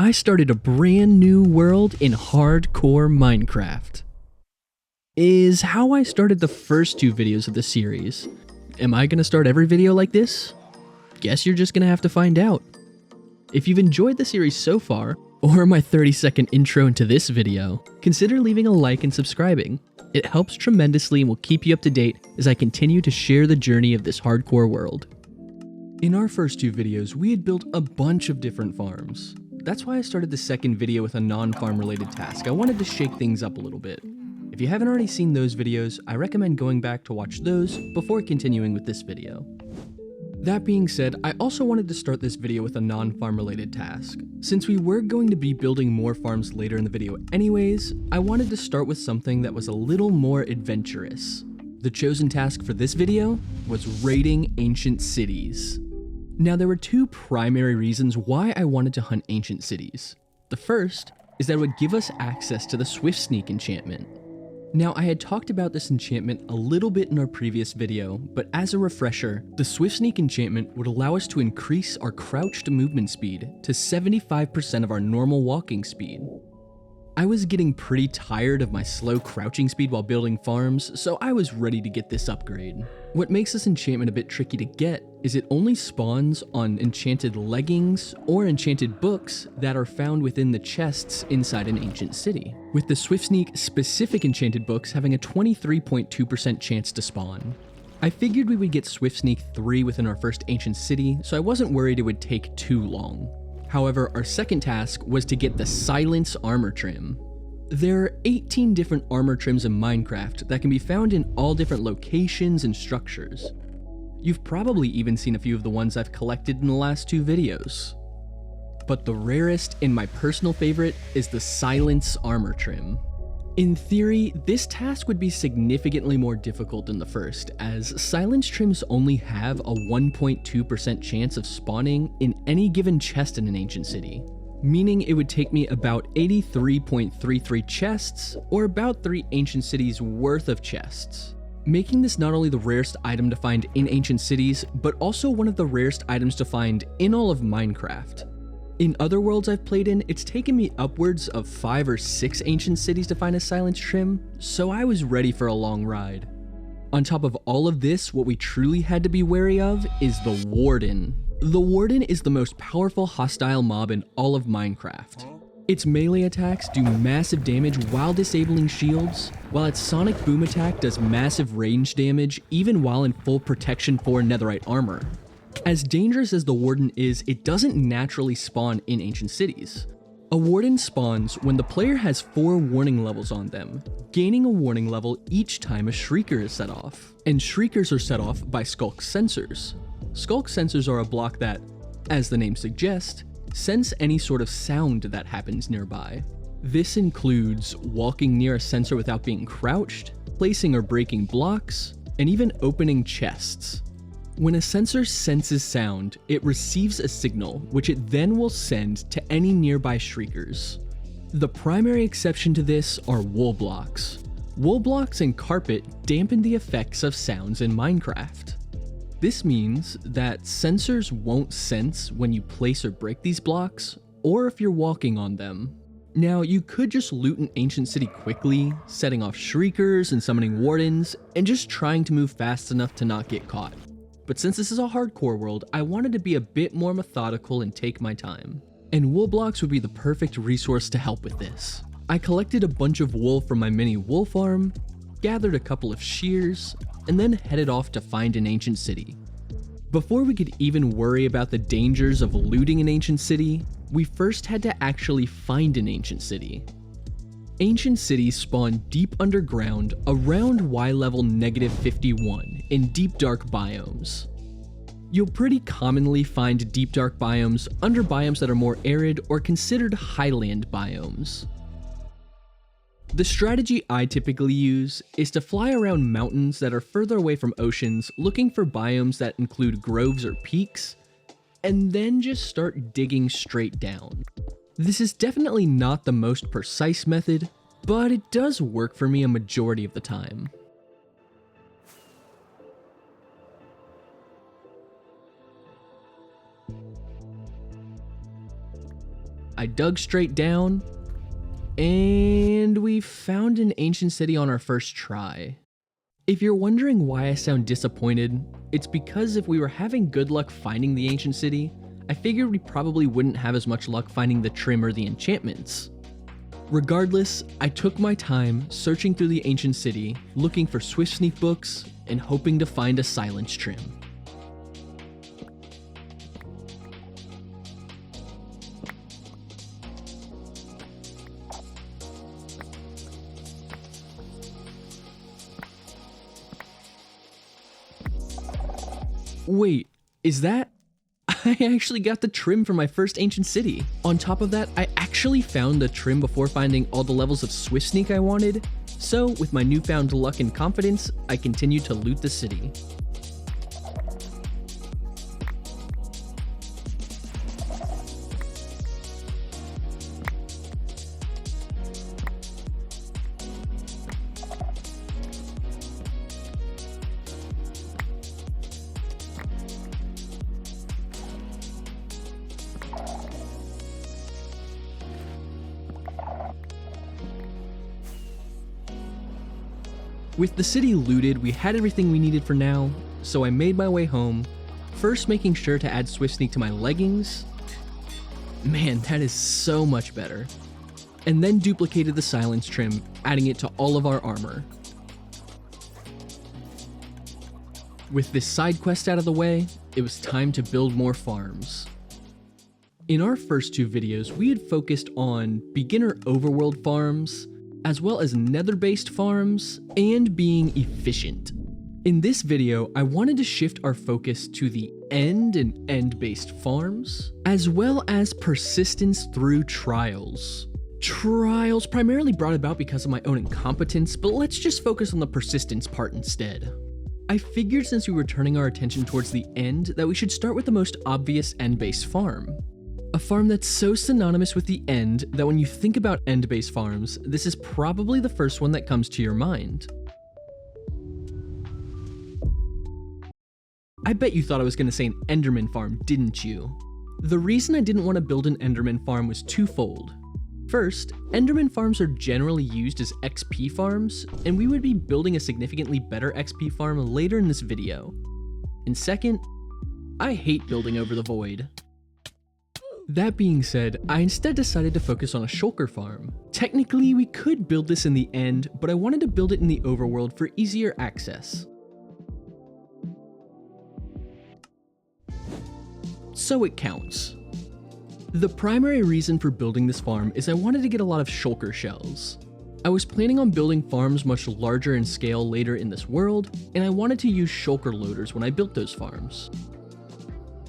I started a brand new world in hardcore Minecraft. Is how I started the first two videos of the series. Am I gonna start every video like this? Guess you're just gonna have to find out. If you've enjoyed the series so far, or my 30-second intro into this video, consider leaving a like and subscribing. It helps tremendously and will keep you up to date as I continue to share the journey of this hardcore world. In our first two videos, we had built a bunch of different farms. That's why I started the second video with a non-farm related task. I wanted to shake things up a little bit. If you haven't already seen those videos, I recommend going back to watch those before continuing with this video. That being said, I also wanted to start this video with a non-farm related task. Since we were going to be building more farms later in the video anyways, I wanted to start with something that was a little more adventurous. The chosen task for this video was raiding ancient cities. Now there were two primary reasons why I wanted to hunt ancient cities. The first is that it would give us access to the Swift Sneak enchantment. Now I had talked about this enchantment a little bit in our previous video, but as a refresher, the Swift Sneak enchantment would allow us to increase our crouched movement speed to 75% of our normal walking speed. I was getting pretty tired of my slow crouching speed while building farms, so I was ready to get this upgrade. What makes this enchantment a bit tricky to get is it only spawns on enchanted leggings or enchanted books that are found within the chests inside an ancient city, with the Swift Sneak specific enchanted books having a 23.2% chance to spawn. I figured we would get Swift Sneak 3 within our first ancient city, so I wasn't worried it would take too long. However, our second task was to get the Silence Armor Trim. There are 18 different armor trims in Minecraft that can be found in all different locations and structures. You've probably even seen a few of the ones I've collected in the last two videos. But the rarest and my personal favorite is the Silence Armor Trim. In theory, this task would be significantly more difficult than the first, as silence trims only have a 1.2% chance of spawning in any given chest in an ancient city, meaning it would take me about 83.33 chests, or about 3 ancient cities worth of chests, making this not only the rarest item to find in ancient cities, but also one of the rarest items to find in all of Minecraft. In other worlds I've played in, it's taken me upwards of 5 or 6 ancient cities to find a silence trim, so I was ready for a long ride. On top of all of this, what we truly had to be wary of is the Warden. The Warden is the most powerful hostile mob in all of Minecraft. Its melee attacks do massive damage while disabling shields, while its sonic boom attack does massive range damage even while in full protection 4 netherite armor. As dangerous as the Warden is, it doesn't naturally spawn in ancient cities. A Warden spawns when the player has 4 warning levels on them, gaining a warning level each time a Shrieker is set off. And Shriekers are set off by Skulk Sensors. Skulk Sensors are a block that, as the name suggests, sense any sort of sound that happens nearby. This includes walking near a sensor without being crouched, placing or breaking blocks, and even opening chests. When a sensor senses sound, it receives a signal, which it then will send to any nearby Shriekers. The primary exception to this are wool blocks. Wool blocks and carpet dampen the effects of sounds in Minecraft. This means that sensors won't sense when you place or break these blocks, or if you're walking on them. Now, you could just loot an ancient city quickly, setting off Shriekers and summoning Wardens, and just trying to move fast enough to not get caught. But since this is a hardcore world, I wanted to be a bit more methodical and take my time. And wool blocks would be the perfect resource to help with this. I collected a bunch of wool from my mini wool farm, gathered a couple of shears, and then headed off to find an ancient city. Before we could even worry about the dangers of looting an ancient city, we first had to actually find an ancient city. Ancient cities spawn deep underground around Y level -51 in deep dark biomes. You'll pretty commonly find deep dark biomes under biomes that are more arid or considered highland biomes. The strategy I typically use is to fly around mountains that are further away from oceans looking for biomes that include groves or peaks, and then just start digging straight down. This is definitely not the most precise method, but it does work for me a majority of the time. I dug straight down, and we found an ancient city on our first try. If you're wondering why I sound disappointed, it's because if we were having good luck finding the ancient city, I figured we probably wouldn't have as much luck finding the trim or the enchantments. Regardless, I took my time searching through the ancient city, looking for Swift Sneak books, and hoping to find a silence trim. Wait, is that? I actually got the trim for my first ancient city. On top of that, I actually found the trim before finding all the levels of Swift Sneak I wanted, so with my newfound luck and confidence, I continued to loot the city. With the city looted, we had everything we needed for now, so I made my way home, first making sure to add Swift Sneak to my leggings. Man, that is so much better. And then duplicated the silence trim, adding it to all of our armor. With this side quest out of the way, it was time to build more farms. In our first two videos, we had focused on beginner overworld farms, as well as nether-based farms, and being efficient. In this video, I wanted to shift our focus to the end and end-based farms, as well as persistence through trials. Trials primarily brought about because of my own incompetence, but let's just focus on the persistence part instead. I figured since we were turning our attention towards the end that we should start with the most obvious end-based farm. A farm that's so synonymous with the end that when you think about end-based farms, this is probably the first one that comes to your mind. I bet you thought I was going to say an Enderman farm, didn't you? The reason I didn't want to build an Enderman farm was twofold. First, Enderman farms are generally used as XP farms, and we would be building a significantly better XP farm later in this video. And second, I hate building over the void. That being said, I instead decided to focus on a shulker farm. Technically, we could build this in the end, but I wanted to build it in the overworld for easier access. So it counts. The primary reason for building this farm is I wanted to get a lot of shulker shells. I was planning on building farms much larger in scale later in this world, and I wanted to use shulker loaders when I built those farms.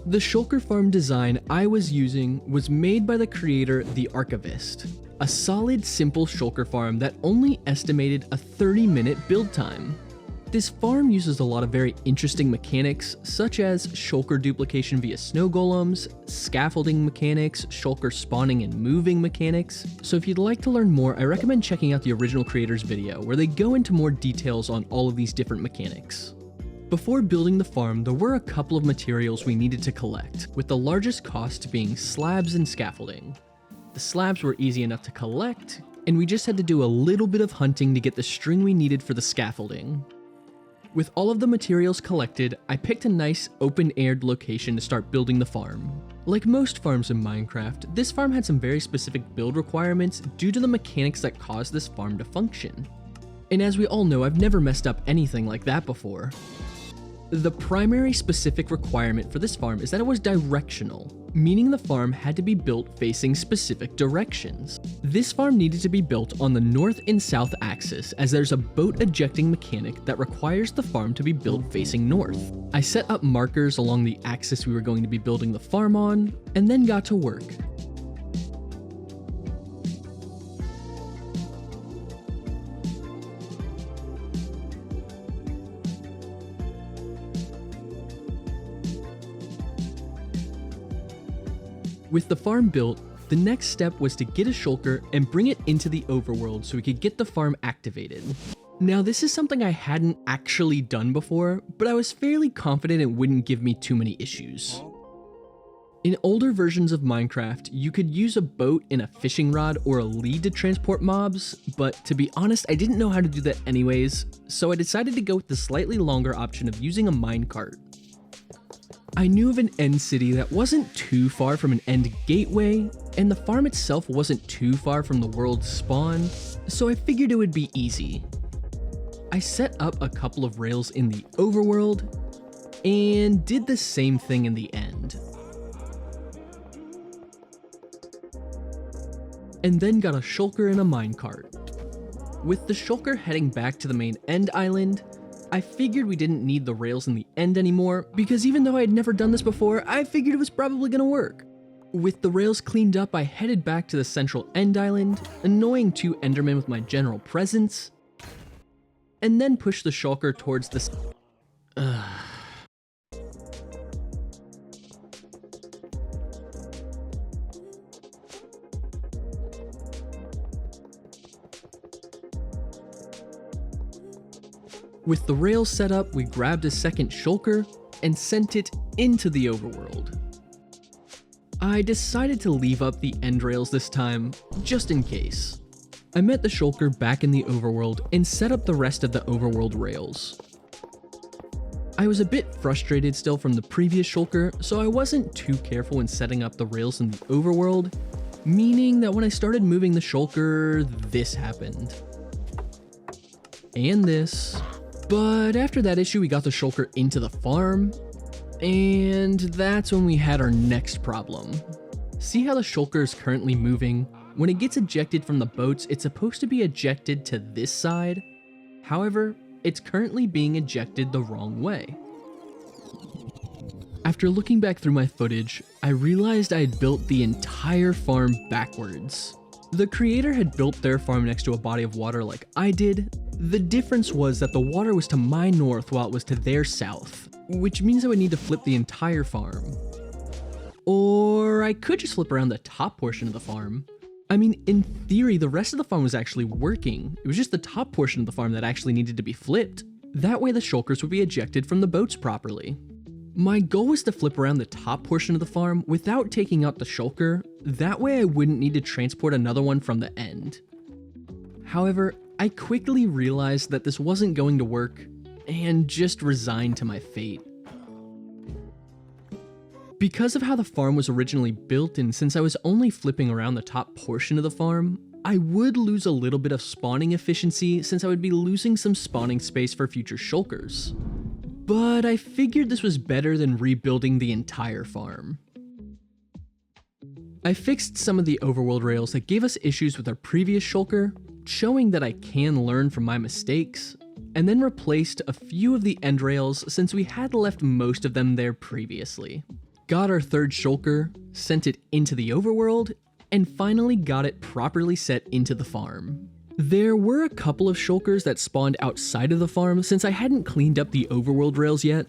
The shulker farm design I was using was made by the creator, The Archivist, a solid, simple shulker farm that only estimated a 30-minute build time. This farm uses a lot of very interesting mechanics, such as shulker duplication via snow golems, scaffolding mechanics, shulker spawning and moving mechanics, so if you'd like to learn more, I recommend checking out the original creator's video, where they go into more details on all of these different mechanics. Before building the farm, there were a couple of materials we needed to collect, with the largest cost being slabs and scaffolding. The slabs were easy enough to collect, and we just had to do a little bit of hunting to get the string we needed for the scaffolding. With all of the materials collected, I picked a nice open-aired location to start building the farm. Like most farms in Minecraft, this farm had some very specific build requirements due to the mechanics that caused this farm to function. And as we all know, I've never messed up anything like that before. The primary specific requirement for this farm is that it was directional, meaning the farm had to be built facing specific directions. This farm needed to be built on the north and south axis, as there's a boat ejecting mechanic that requires the farm to be built facing north. I set up markers along the axis we were going to be building the farm on, and then got to work. With the farm built, the next step was to get a shulker and bring it into the overworld so we could get the farm activated. Now this is something I hadn't actually done before, but I was fairly confident it wouldn't give me too many issues. In older versions of Minecraft, you could use a boat and a fishing rod or a lead to transport mobs, but to be honest, I didn't know how to do that anyways, so I decided to go with the slightly longer option of using a minecart. I knew of an end city that wasn't too far from an end gateway, and the farm itself wasn't too far from the world's spawn, so I figured it would be easy. I set up a couple of rails in the overworld, and did the same thing in the end. And then got a shulker and a minecart. With the shulker heading back to the main end island, I figured we didn't need the rails in the end anymore, because even though I had never done this before, I figured it was probably gonna work. With the rails cleaned up, I headed back to the central end island, annoying 2 endermen with my general presence, and then pushed the shulker towards the With the rails set up, we grabbed a second shulker and sent it into the overworld. I decided to leave up the end rails this time, just in case. I met the shulker back in the overworld and set up the rest of the overworld rails. I was a bit frustrated still from the previous shulker, so I wasn't too careful in setting up the rails in the overworld, meaning that when I started moving the shulker, this happened. And this. But after that issue, we got the shulker into the farm, and that's when we had our next problem. See how the shulker is currently moving? When it gets ejected from the boats, it's supposed to be ejected to this side. However, it's currently being ejected the wrong way. After looking back through my footage, I realized I had built the entire farm backwards. The creator had built their farm next to a body of water like I did. The difference was that the water was to my north while it was to their south, which means I would need to flip the entire farm. Or I could just flip around the top portion of the farm. I mean, in theory, the rest of the farm was actually working. It was just the top portion of the farm that actually needed to be flipped. That way the shulkers would be ejected from the boats properly. My goal was to flip around the top portion of the farm without taking out the shulker. That way I wouldn't need to transport another one from the end. However, I quickly realized that this wasn't going to work and just resigned to my fate. Because of how the farm was originally built, and since I was only flipping around the top portion of the farm, I would lose a little bit of spawning efficiency since I would be losing some spawning space for future shulkers. But I figured this was better than rebuilding the entire farm. I fixed some of the overworld rails that gave us issues with our previous shulker, showing that I can learn from my mistakes, and then replaced a few of the end rails since we had left most of them there previously. Got our third shulker, sent it into the overworld, and finally got it properly set into the farm. There were a couple of shulkers that spawned outside of the farm since I hadn't cleaned up the overworld rails yet.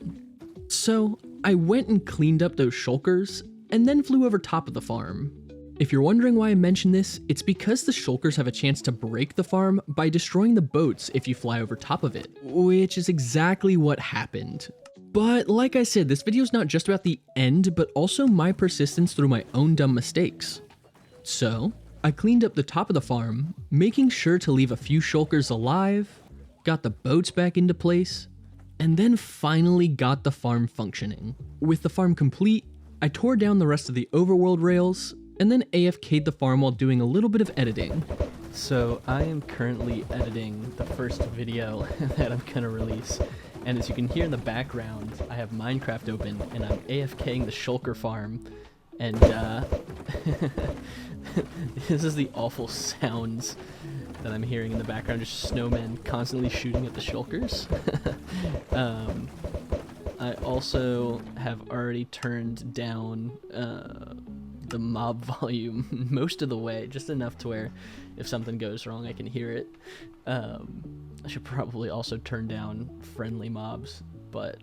So I went and cleaned up those shulkers and then flew over top of the farm. If you're wondering why I mention this, it's because the shulkers have a chance to break the farm by destroying the boats if you fly over top of it, which is exactly what happened. But like I said, this video is not just about the end, but also my persistence through my own dumb mistakes. So I cleaned up the top of the farm, making sure to leave a few shulkers alive, got the boats back into place, and then finally got the farm functioning. With the farm complete, I tore down the rest of the overworld rails, and then AFK'd the farm while doing a little bit of editing. So I am currently editing the first video that I'm gonna release, and as you can hear in the background, I have Minecraft open, and I'm AFKing the shulker farm, and this is the awful sounds that I'm hearing in the background, just snowmen constantly shooting at the shulkers. I also have already turned down the mob volume most of the way, just enough to where if something goes wrong I can hear it. I should probably also turn down friendly mobs, but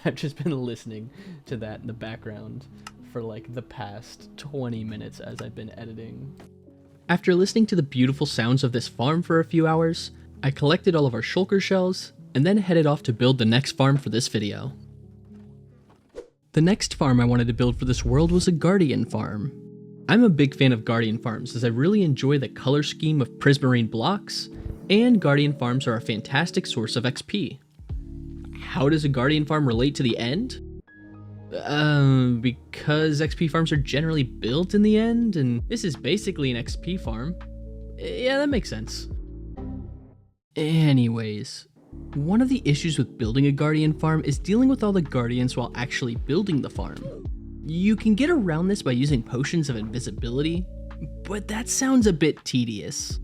I've just been listening to that in the background for like the past 20 minutes as I've been editing. After listening to the beautiful sounds of this farm for a few hours, I collected all of our shulker shells and then headed off to build the next farm for this video. The next farm I wanted to build for this world was a guardian farm. I'm a big fan of guardian farms as I really enjoy the color scheme of prismarine blocks, and guardian farms are a fantastic source of XP. How does a guardian farm relate to the end? Because XP farms are generally built in the end, and this is basically an XP farm. Yeah, that makes sense. Anyways, one of the issues with building a guardian farm is dealing with all the guardians while actually building the farm. You can get around this by using potions of invisibility, but that sounds a bit tedious.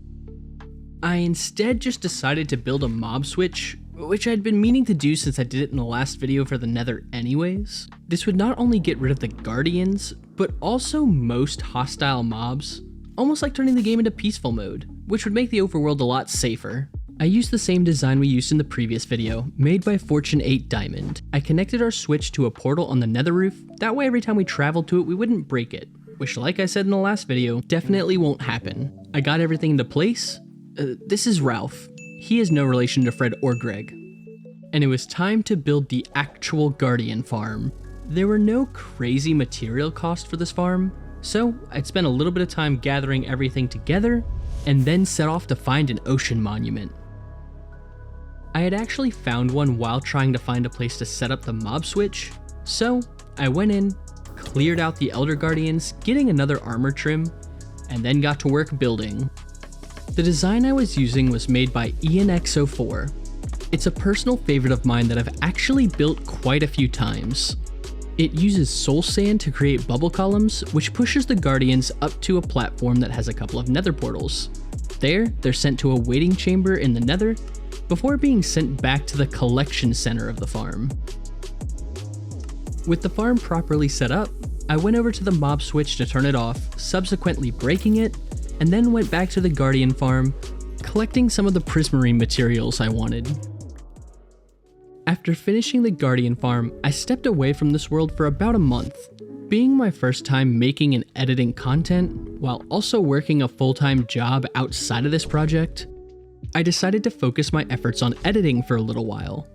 I instead just decided to build a mob switch, which I'd been meaning to do since I did it in the last video for the Nether anyways. This would not only get rid of the guardians, but also most hostile mobs, almost like turning the game into peaceful mode, which would make the overworld a lot safer. I used the same design we used in the previous video, made by Fortune 8 Diamond. I connected our switch to a portal on the nether roof, that way every time we traveled to it we wouldn't break it, which like I said in the last video, definitely won't happen. I got everything into place. This is Ralph. He is no relation to Fred or Greg. And it was time to build the actual guardian farm. There were no crazy material costs for this farm, so I'd spent a little bit of time gathering everything together, and then set off to find an ocean monument. I had actually found one while trying to find a place to set up the mob switch, so I went in, cleared out the Elder Guardians, getting another armor trim, and then got to work building. The design I was using was made by IanX04. It's a personal favorite of mine that I've actually built quite a few times. It uses soul sand to create bubble columns, which pushes the Guardians up to a platform that has a couple of nether portals. There, they're sent to a waiting chamber in the nether, before being sent back to the collection center of the farm. With the farm properly set up, I went over to the mob switch to turn it off, subsequently breaking it, and then went back to the guardian farm, collecting some of the prismarine materials I wanted. After finishing the guardian farm, I stepped away from this world for about a month. Being my first time making and editing content, while also working a full-time job outside of this project, I decided to focus my efforts on editing for a little while.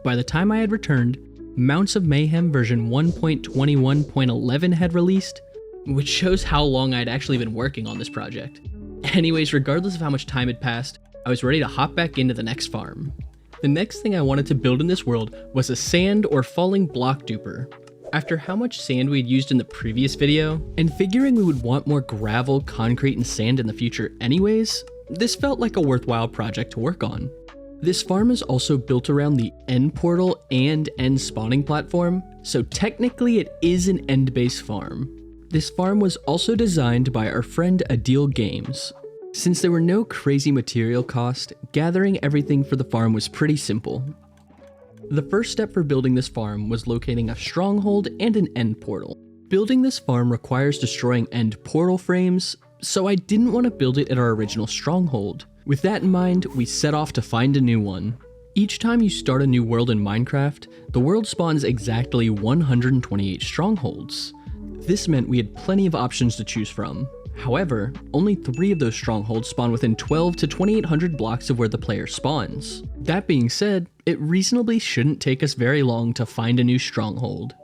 By the time I had returned, Mounts of Mayhem version 1.21.11 had released, which shows how long I'd actually been working on this project. Anyways, regardless of how much time had passed, I was ready to hop back into the next farm. The next thing I wanted to build in this world was a sand or falling block duper. After how much sand we'd used in the previous video, and figuring we would want more gravel, concrete, and sand in the future anyways, this felt like a worthwhile project to work on. This farm is also built around the end portal and end spawning platform, so technically it is an end-based farm. This farm was also designed by our friend Adil Games. Since there were no crazy material cost, gathering everything for the farm was pretty simple. The first step for building this farm was locating a stronghold and an end portal. Building this farm requires destroying end portal frames, so I didn't want to build it at our original stronghold. With that in mind, we set off to find a new one. Each time you start a new world in Minecraft, the world spawns exactly 128 strongholds. This meant we had plenty of options to choose from. However, only 3 of those strongholds spawn within 12 to 2800 blocks of where the player spawns. That being said, it reasonably shouldn't take us very long to find a new stronghold.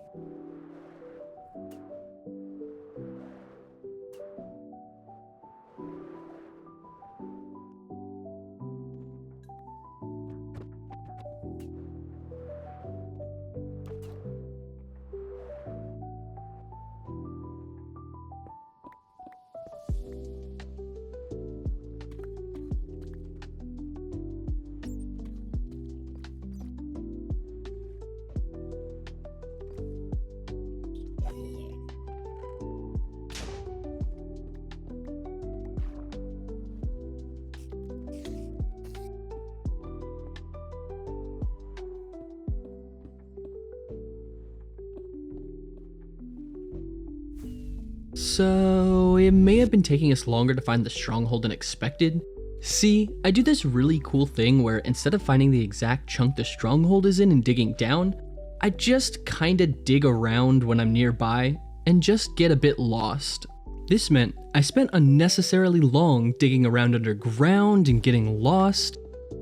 So it may have been taking us longer to find the stronghold than expected. See, I do this really cool thing where instead of finding the exact chunk the stronghold is in and digging down, I just kinda dig around when I'm nearby and just get a bit lost. This meant I spent unnecessarily long digging around underground and getting lost,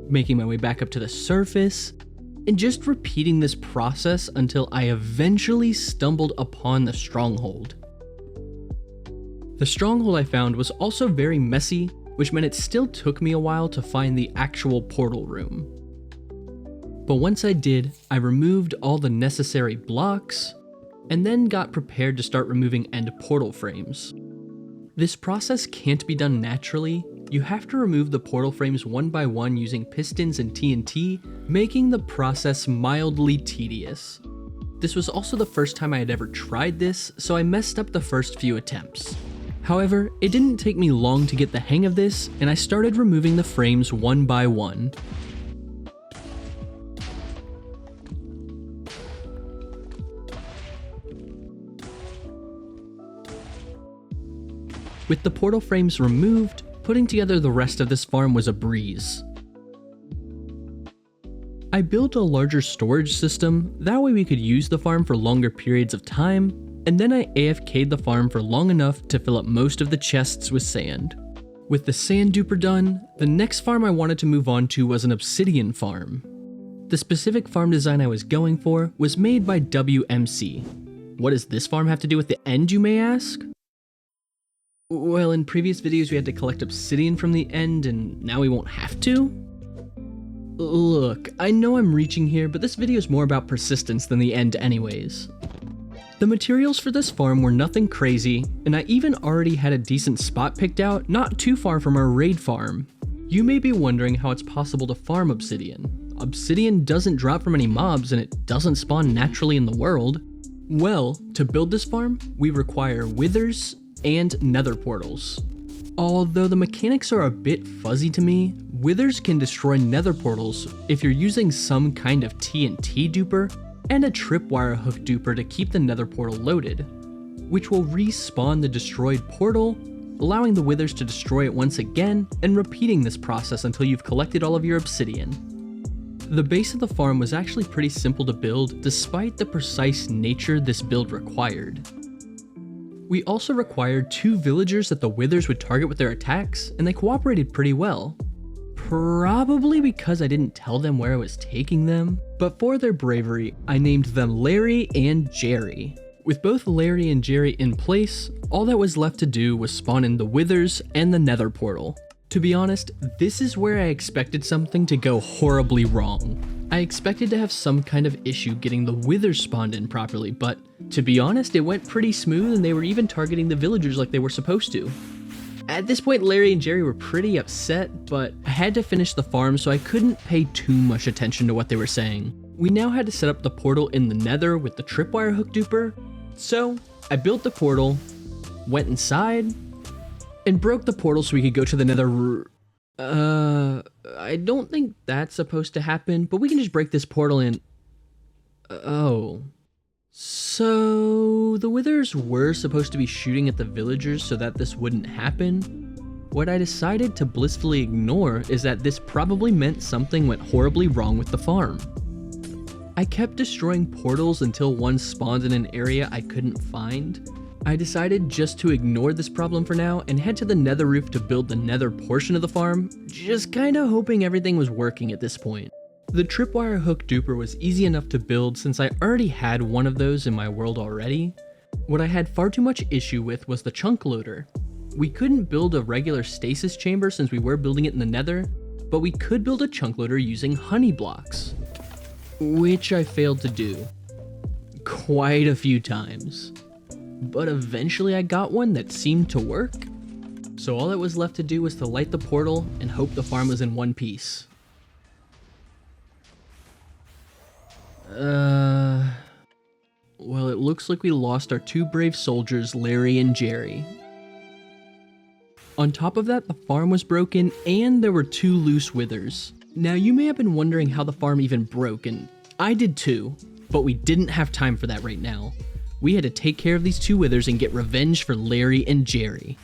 making my way back up to the surface, and just repeating this process until I eventually stumbled upon the stronghold. The stronghold I found was also very messy, which meant it still took me a while to find the actual portal room. But once I did, I removed all the necessary blocks, and then got prepared to start removing end portal frames. This process can't be done naturally. You have to remove the portal frames one by one using pistons and TNT, making the process mildly tedious. This was also the first time I had ever tried this, so I messed up the first few attempts. However, it didn't take me long to get the hang of this, and I started removing the frames one by one. With the portal frames removed, putting together the rest of this farm was a breeze. I built a larger storage system, that way we could use the farm for longer periods of time, and then I AFK'd the farm for long enough to fill up most of the chests with sand. With the sand duper done, the next farm I wanted to move on to was an obsidian farm. The specific farm design I was going for was made by WMC. What does this farm have to do with the end, you may ask? Well, in previous videos we had to collect obsidian from the end, and now we won't have to? Look, I know I'm reaching here, but this video is more about persistence than the end anyways. The materials for this farm were nothing crazy, and I even already had a decent spot picked out not too far from our raid farm. You may be wondering how it's possible to farm obsidian. Obsidian doesn't drop from any mobs, and it doesn't spawn naturally in the world. Well, to build this farm, we require withers and nether portals. Although the mechanics are a bit fuzzy to me, withers can destroy nether portals if you're using some kind of TNT duper and a tripwire hook duper to keep the nether portal loaded, which will respawn the destroyed portal, allowing the withers to destroy it once again and repeating this process until you've collected all of your obsidian. The base of the farm was actually pretty simple to build despite the precise nature this build required. We also required 2 villagers that the withers would target with their attacks, and they cooperated pretty well. Probably because I didn't tell them where I was taking them, but for their bravery, I named them Larry and Jerry. With both Larry and Jerry in place, all that was left to do was spawn in the withers and the nether portal. To be honest, this is where I expected something to go horribly wrong. I expected to have some kind of issue getting the withers spawned in properly, but to be honest, it went pretty smooth and they were even targeting the villagers like they were supposed to. At this point, Larry and Jerry were pretty upset, but I had to finish the farm so I couldn't pay too much attention to what they were saying. We now had to set up the portal in the nether with the tripwire hook duper, so I built the portal, went inside, and broke the portal so we could go to the nether. I don't think that's supposed to happen, but we can just break this portal in. Oh. So the withers were supposed to be shooting at the villagers so that this wouldn't happen. What I decided to blissfully ignore is that this probably meant something went horribly wrong with the farm. I kept destroying portals until one spawned in an area I couldn't find. I decided just to ignore this problem for now and head to the nether roof to build the nether portion of the farm, just kinda hoping everything was working at this point. The tripwire hook duper was easy enough to build since I already had one of those in my world already. What I had far too much issue with was the chunk loader. We couldn't build a regular stasis chamber since we were building it in the nether, but we could build a chunk loader using honey blocks, which I failed to do quite a few times. But eventually I got one that seemed to work, so all that was left to do was to light the portal and hope the farm was in one piece. Well, it looks like we lost our 2 brave soldiers, Larry and Jerry. On top of that, the farm was broken and there were 2 loose withers. Now you may have been wondering how the farm even broke, and I did too, but we didn't have time for that right now. We had to take care of these 2 withers and get revenge for Larry and Jerry.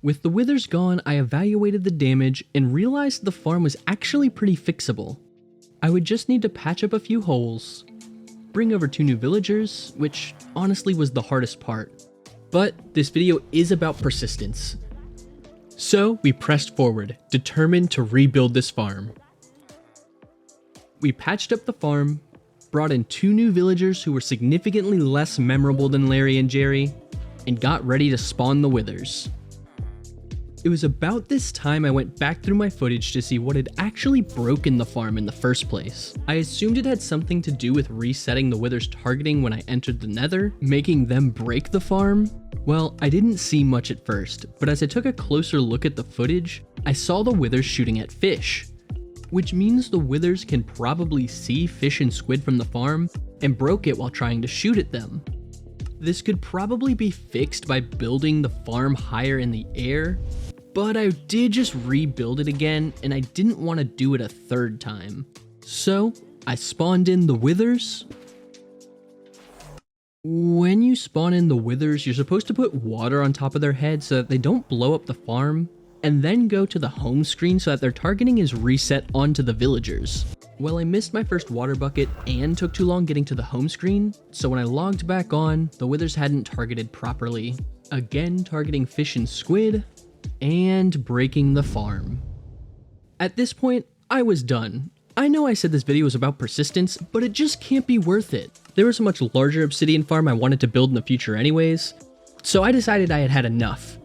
With the withers gone, I evaluated the damage and realized the farm was actually pretty fixable. I would just need to patch up a few holes, bring over 2 new villagers, which honestly was the hardest part. But this video is about persistence. So we pressed forward, determined to rebuild this farm. We patched up the farm, brought in 2 new villagers who were significantly less memorable than Larry and Jerry, and got ready to spawn the withers. It was about this time I went back through my footage to see what had actually broken the farm in the first place. I assumed it had something to do with resetting the withers' targeting when I entered the nether, making them break the farm. Well, I didn't see much at first, but as I took a closer look at the footage, I saw the withers shooting at fish, which means the withers can probably see fish and squid from the farm and broke it while trying to shoot at them. This could probably be fixed by building the farm higher in the air, but I did just rebuild it again, and I didn't want to do it a third time. So I spawned in the withers. When you spawn in the withers, you're supposed to put water on top of their head so that they don't blow up the farm, and then go to the home screen so that their targeting is reset onto the villagers. Well, I missed my first water bucket and took too long getting to the home screen, so when I logged back on, the withers hadn't targeted properly. Again, targeting fish and squid, and breaking the farm. At this point, I was done. I know I said this video was about persistence, but it just can't be worth it. There was a much larger obsidian farm I wanted to build in the future anyways, so I decided I had had enough.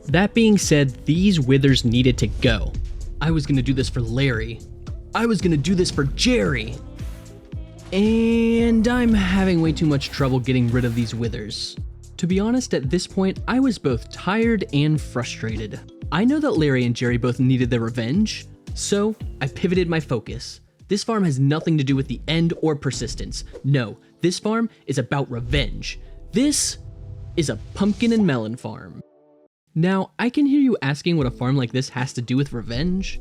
That being said, these withers needed to go. I was gonna do this for Larry. I was gonna do this for Jerry. And I'm having way too much trouble getting rid of these withers. To be honest, at this point, I was both tired and frustrated. I know that Larry and Jerry both needed their revenge, so I pivoted my focus. This farm has nothing to do with the end or persistence. No, this farm is about revenge. This is a pumpkin and melon farm. Now, I can hear you asking what a farm like this has to do with revenge.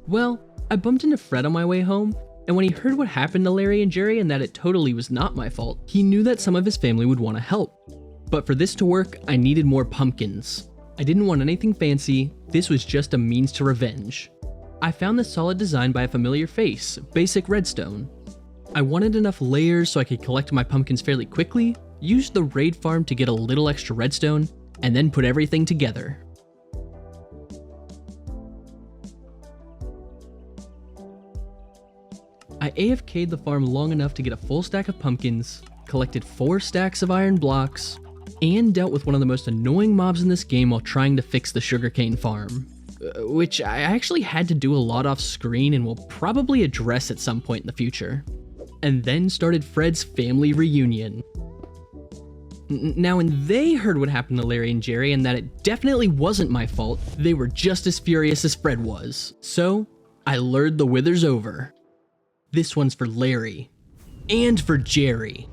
Well, I bumped into Fred on my way home, and when he heard what happened to Larry and Jerry and that it totally was not my fault, he knew that some of his family would want to help. But for this to work, I needed more pumpkins. I didn't want anything fancy, this was just a means to revenge. I found this solid design by a familiar face, basic redstone. I wanted enough layers so I could collect my pumpkins fairly quickly, use the raid farm to get a little extra redstone, and then put everything together. I AFK'd the farm long enough to get a full stack of pumpkins, collected 4 stacks of iron blocks, and dealt with one of the most annoying mobs in this game while trying to fix the sugarcane farm. Which I actually had to do a lot off screen and will probably address at some point in the future. And then started Fred's family reunion. Now when they heard what happened to Larry and Jerry and that it definitely wasn't my fault, they were just as furious as Fred was. So I lured the withers over. This one's for Larry. And for Jerry.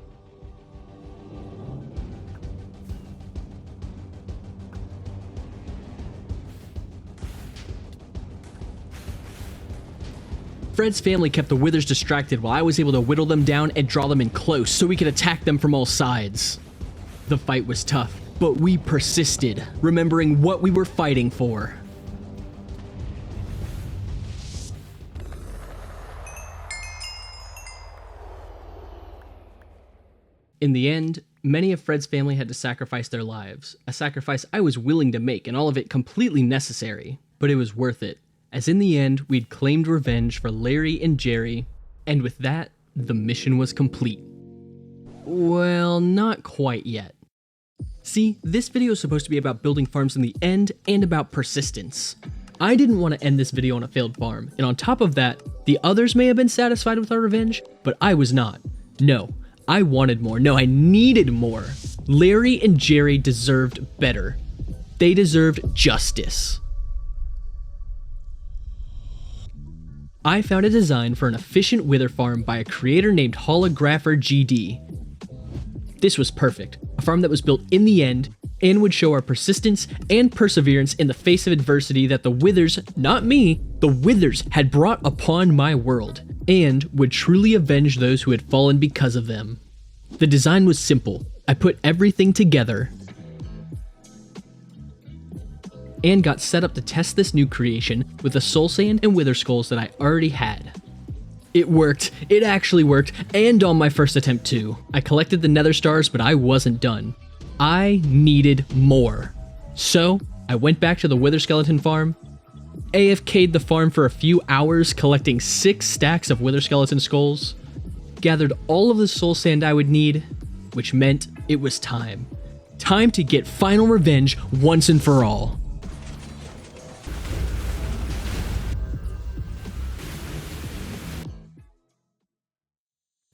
Fred's family kept the withers distracted while I was able to whittle them down and draw them in close so we could attack them from all sides. The fight was tough, but we persisted, remembering what we were fighting for. In the end, many of Fred's family had to sacrifice their lives, a sacrifice I was willing to make and all of it completely necessary, but it was worth it. As in the end, we'd claimed revenge for Larry and Jerry, and with that, the mission was complete. Well, not quite yet. See, this video is supposed to be about building farms in the end and about persistence. I didn't want to end this video on a failed farm, and on top of that, the others may have been satisfied with our revenge, but I was not. No, I wanted more. No, I needed more. Larry and Jerry deserved better. They deserved justice. I found a design for an efficient wither farm by a creator named Holographer GD. This was perfect, a farm that was built in the end and would show our persistence and perseverance in the face of adversity that the withers, not me, the withers had brought upon my world, and would truly avenge those who had fallen because of them. The design was simple. I put everything together. and got set up to test this new creation with the soul sand and wither skulls that I already had. It worked. It actually worked, and on my first attempt too. I collected the nether stars, but I wasn't done. I needed more. So, I went back to the wither skeleton farm, AFK'd the farm for a few hours collecting 6 stacks of wither skeleton skulls, gathered all of the soul sand I would need, which meant it was time. Time to get final revenge once and for all.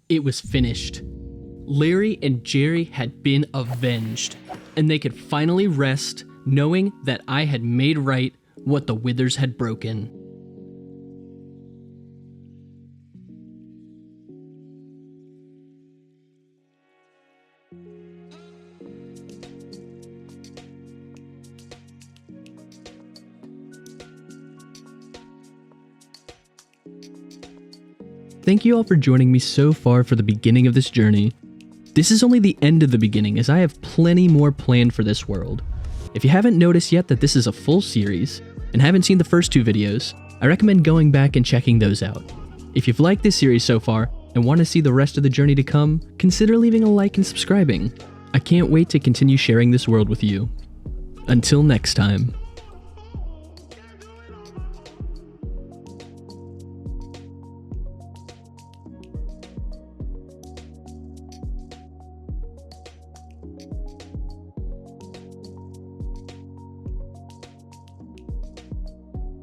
It was finished. Larry and Jerry had been avenged, and they could finally rest knowing that I had made right what the withers had broken. Thank you all for joining me so far for the beginning of this journey. This is only the end of the beginning, as I have plenty more planned for this world. If you haven't noticed yet that this is a full series, and haven't seen the first 2 videos, I recommend going back and checking those out. If you've liked this series so far, and want to see the rest of the journey to come, consider leaving a like and subscribing. I can't wait to continue sharing this world with you. Until next time.